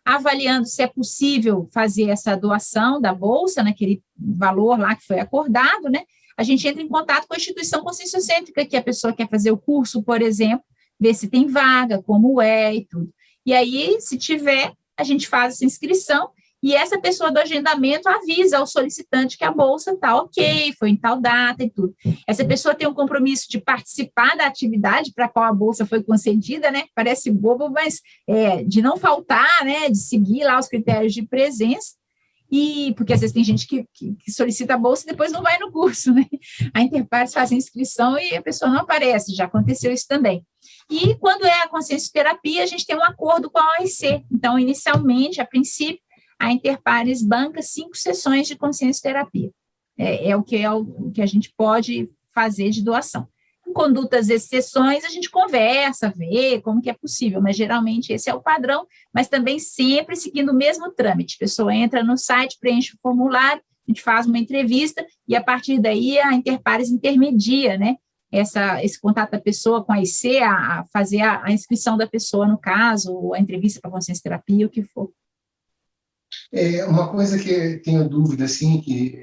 avaliando se é possível fazer essa doação da bolsa, naquele valor lá que foi acordado, né? A gente entra em contato com a instituição conscienciocêntrica que a pessoa quer fazer o curso, por exemplo, ver se tem vaga, como é e tudo. E aí, se tiver, a gente faz essa inscrição e essa pessoa do agendamento avisa ao solicitante que a bolsa está ok, foi em tal data e tudo. Essa pessoa tem um compromisso de participar da atividade para a qual a bolsa foi concedida, né? Parece bobo, mas de não faltar, né? De seguir lá os critérios de presença. E porque às vezes tem gente que solicita a bolsa e depois não vai no curso, né? A Interpares faz a inscrição e a pessoa não aparece, já aconteceu isso também. E quando é a consciencioterapia, a gente tem um acordo com a OIC. Então, inicialmente, a princípio, a Interpares banca 5 sessões de consciencioterapia. É o que a gente pode fazer de doação. Em condutas e sessões, a gente conversa, vê como que é possível, mas geralmente esse é o padrão, mas também sempre seguindo o mesmo trâmite. A pessoa entra no site, preenche o formulário, a gente faz uma entrevista e a partir daí a Interpares intermedia, né, esse contato da pessoa com a IC, a fazer a inscrição da pessoa no caso, ou a entrevista para consciencioterapia, o que for. Uma coisa que eu tenho dúvida, assim, que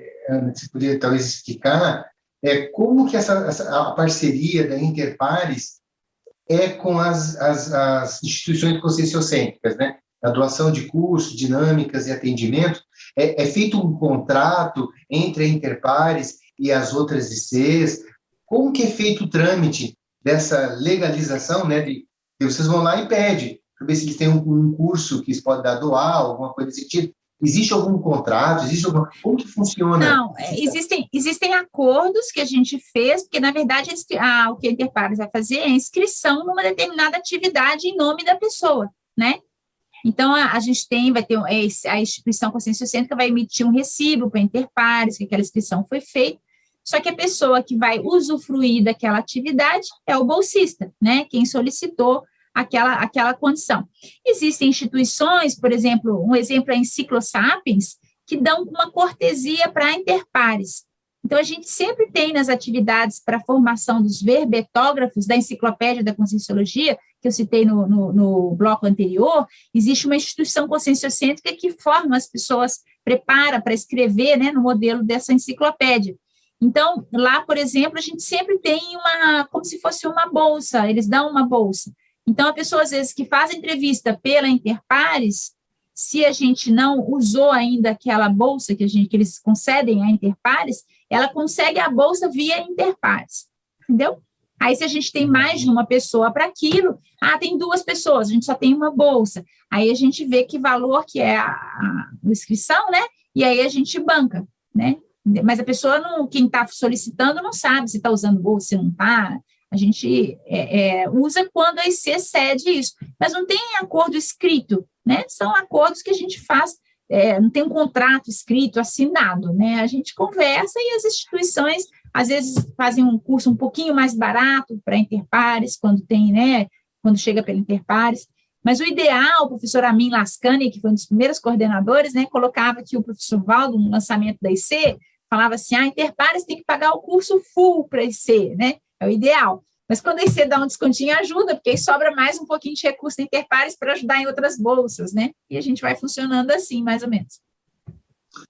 você poderia talvez explicar, como que a parceria da Interpares é com as instituições conscienciocêntricas, né? A doação de cursos, dinâmicas e atendimento, é feito um contrato entre a Interpares e as outras ICs? Como que é feito o trâmite dessa legalização, né? De vocês vão lá e pedem, para ver se eles têm um curso que eles podem doar, alguma coisa desse tipo. Existe algum contrato? Como que funciona? Não, existem acordos que a gente fez, porque, na verdade, o que a Interpares vai fazer é a inscrição numa determinada atividade em nome da pessoa, né? Então, a gente vai ter a instituição conscienciocêntrica vai emitir um recibo para a Interpares, que aquela inscrição foi feita, só que a pessoa que vai usufruir daquela atividade é o bolsista, né? Quem solicitou aquela condição. Existem instituições, por exemplo, um exemplo é a Enciclosapiens, que dão uma cortesia para a Interpares. Então, a gente sempre tem nas atividades para a formação dos verbetógrafos da Enciclopédia da Conscienciologia, que eu citei no bloco anterior, existe uma instituição conscienciocêntrica que forma as pessoas, prepara para escrever, né, no modelo dessa enciclopédia. Então, lá, por exemplo, a gente sempre tem como se fosse uma bolsa, eles dão uma bolsa. Então, a pessoa, às vezes, que faz entrevista pela Interpares, se a gente não usou ainda aquela bolsa que eles concedem à Interpares, ela consegue a bolsa via Interpares, entendeu? Aí, se a gente tem mais de uma pessoa para aquilo, tem 2 pessoas, a gente só tem uma bolsa. Aí, a gente vê que valor que é a inscrição, né? E aí, a gente banca, né? mas a pessoa, quem está solicitando, não sabe se está usando bolsa, se não está. A gente usa quando a IC cede isso, mas não tem acordo escrito, né? São acordos que a gente faz, não tem um contrato escrito, assinado, né? A gente conversa e as instituições, às vezes, fazem um curso um pouquinho mais barato para interpares, quando tem, né? Quando chega pela interpares. Mas o ideal, o professor Amin Lascani, que foi um dos primeiros coordenadores, né? Colocava que o professor Valdo, no lançamento da IC, falava assim, interpares tem que pagar o curso full para a IC, né? É o ideal. Mas quando a IC dá um descontinho, ajuda, porque aí sobra mais um pouquinho de recurso da interpares para ajudar em outras bolsas, né? E a gente vai funcionando assim, mais ou menos.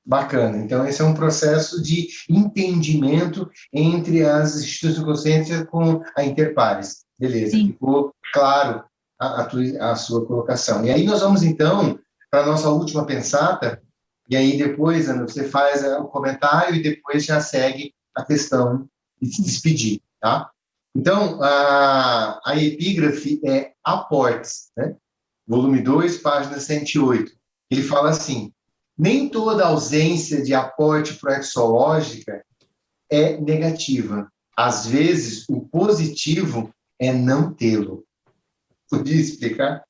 Bacana. Então, esse é um processo de entendimento entre as instituições de docência com a Interpares. Beleza, sim. Ficou claro a sua colocação. E aí nós vamos, então, para a nossa última pensata, e aí depois, Ana, você faz o comentário e depois já segue a questão de se despedir, tá? Então, a epígrafe é Aportes, né? Volume 2, página 108. Ele fala assim, nem toda ausência de aporte proexológica é negativa. Às vezes, o positivo é não tê-lo. Podia explicar?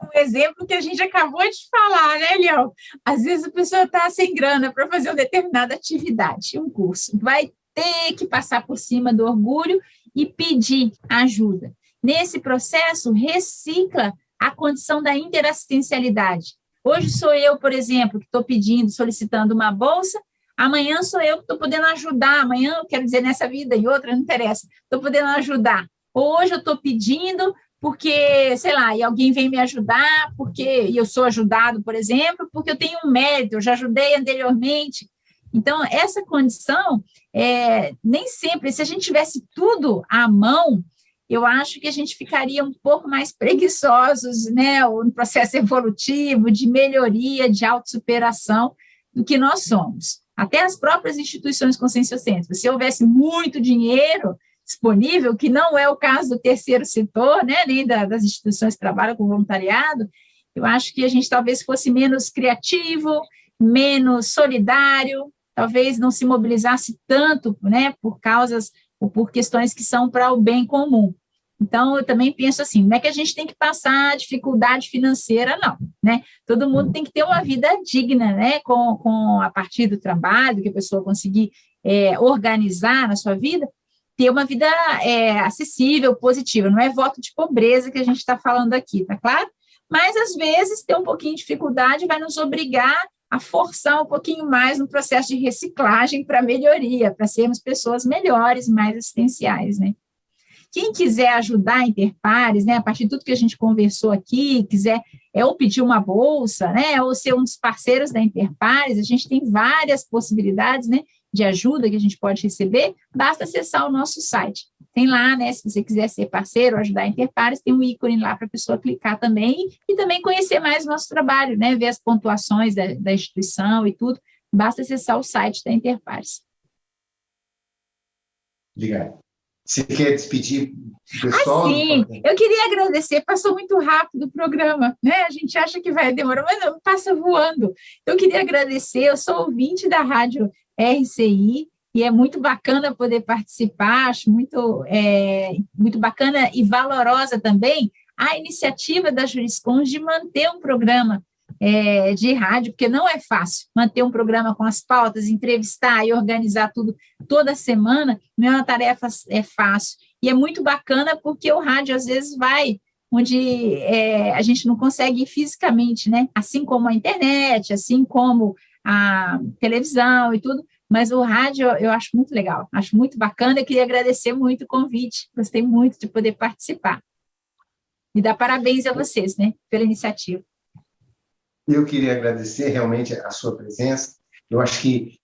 Um exemplo que a gente acabou de falar, né, Léo? Às vezes a pessoa está sem grana para fazer uma determinada atividade, um curso. Vai ter que passar por cima do orgulho e pedir ajuda. Nesse processo, recicla a condição da interassistencialidade. Hoje sou eu, por exemplo, que estou pedindo, solicitando uma bolsa, amanhã sou eu que estou podendo ajudar, amanhã, quero dizer, nessa vida e outra, não interessa, estou podendo ajudar. Hoje eu estou pedindo porque, sei lá, e alguém vem me ajudar, e eu sou ajudado, por exemplo, porque eu tenho um mérito, eu já ajudei anteriormente. Então, essa condição, nem sempre, se a gente tivesse tudo à mão, eu acho que a gente ficaria um pouco mais preguiçosos, né, no processo evolutivo, de melhoria, de autossuperação, do que nós somos. Até as próprias instituições conscienciocêntricas, se houvesse muito dinheiro disponível, que não é o caso do terceiro setor, né, nem das instituições que trabalham com voluntariado, eu acho que a gente talvez fosse menos criativo, menos solidário, talvez não se mobilizasse tanto, né, por causas ou por questões que são para o bem comum. Então, eu também penso assim, não é que a gente tem que passar dificuldade financeira, não, né? Todo mundo tem que ter uma vida digna, né, a partir do trabalho, que a pessoa conseguir organizar na sua vida, ter uma vida acessível, positiva, não é voto de pobreza que a gente está falando aqui, tá claro? Mas, às vezes, ter um pouquinho de dificuldade vai nos obrigar a forçar um pouquinho mais no processo de reciclagem para melhoria, para sermos pessoas melhores, mais assistenciais, né? Quem quiser ajudar a Interpares, né, a partir de tudo que a gente conversou aqui, quiser ou pedir uma bolsa, né, ou ser um dos parceiros da Interpares, a gente tem várias possibilidades, né, de ajuda que a gente pode receber, basta acessar o nosso site. Tem lá, né, se você quiser ser parceiro ou ajudar a Interpares, tem um ícone lá para a pessoa clicar também, e também conhecer mais o nosso trabalho, né, ver as pontuações da instituição e tudo, basta acessar o site da Interpares. Obrigado. Você quer despedir o pessoal? Sim, eu queria agradecer, passou muito rápido o programa, né? A gente acha que vai demorar, mas não, passa voando. Eu queria agradecer, eu sou ouvinte da rádio RCI, e é muito bacana poder participar, acho muito bacana e valorosa também a iniciativa da Juriscons de manter um programa de rádio, porque não é fácil manter um programa com as pautas, entrevistar e organizar tudo toda semana, não é uma tarefa fácil, e é muito bacana porque o rádio às vezes vai onde a gente não consegue ir fisicamente, né, assim como a internet, assim como a televisão e tudo, mas o rádio eu acho muito legal, acho muito bacana, eu queria agradecer muito o convite, gostei muito de poder participar, e dar parabéns a vocês, né, pela iniciativa. Eu queria agradecer realmente a sua presença. Eu acho que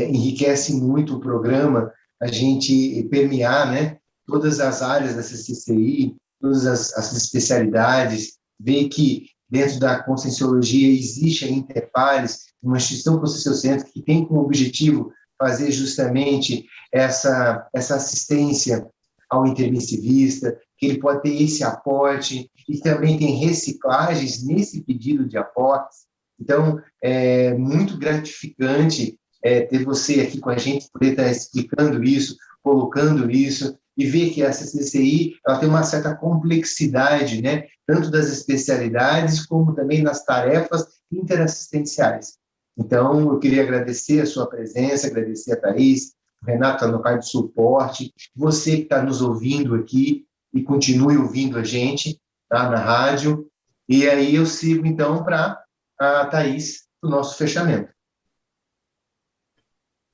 enriquece muito o programa a gente permear, né, todas as áreas da CCCI, todas as especialidades, ver que dentro da Conscienciologia existe a Interpares, uma instituição conscienciocêntrica que tem como objetivo fazer justamente essa assistência ao intermissivista, que ele pode ter esse aporte, e também tem reciclagens nesse pedido de aportes. Então, é muito gratificante ter você aqui com a gente, poder estar explicando isso, colocando isso, e ver que essa CCI ela tem uma certa complexidade, né? Tanto das especialidades, como também nas tarefas interassistenciais. Então, eu queria agradecer a sua presença, agradecer a Thaís, o Renato está no parte de suporte, você que está nos ouvindo aqui, e continue ouvindo a gente, tá, na rádio. E aí eu sigo, então, para a Thaís, do nosso fechamento.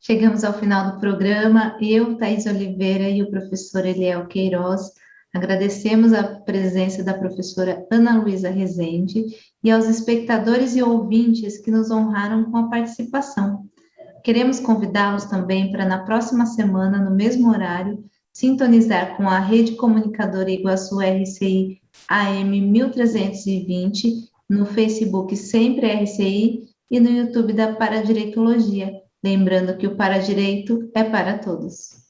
Chegamos ao final do programa. Eu, Thaís Oliveira e o professor Eliel Queiroz agradecemos a presença da professora Ana Luísa Rezende e aos espectadores e ouvintes que nos honraram com a participação. Queremos convidá-los também para, na próxima semana, no mesmo horário, sintonizar com a Rede Comunicadora Iguaçu RCI AM 1320, no Facebook Sempre RCI e no YouTube da Paradireitologia. Lembrando que o Paradireito é para todos.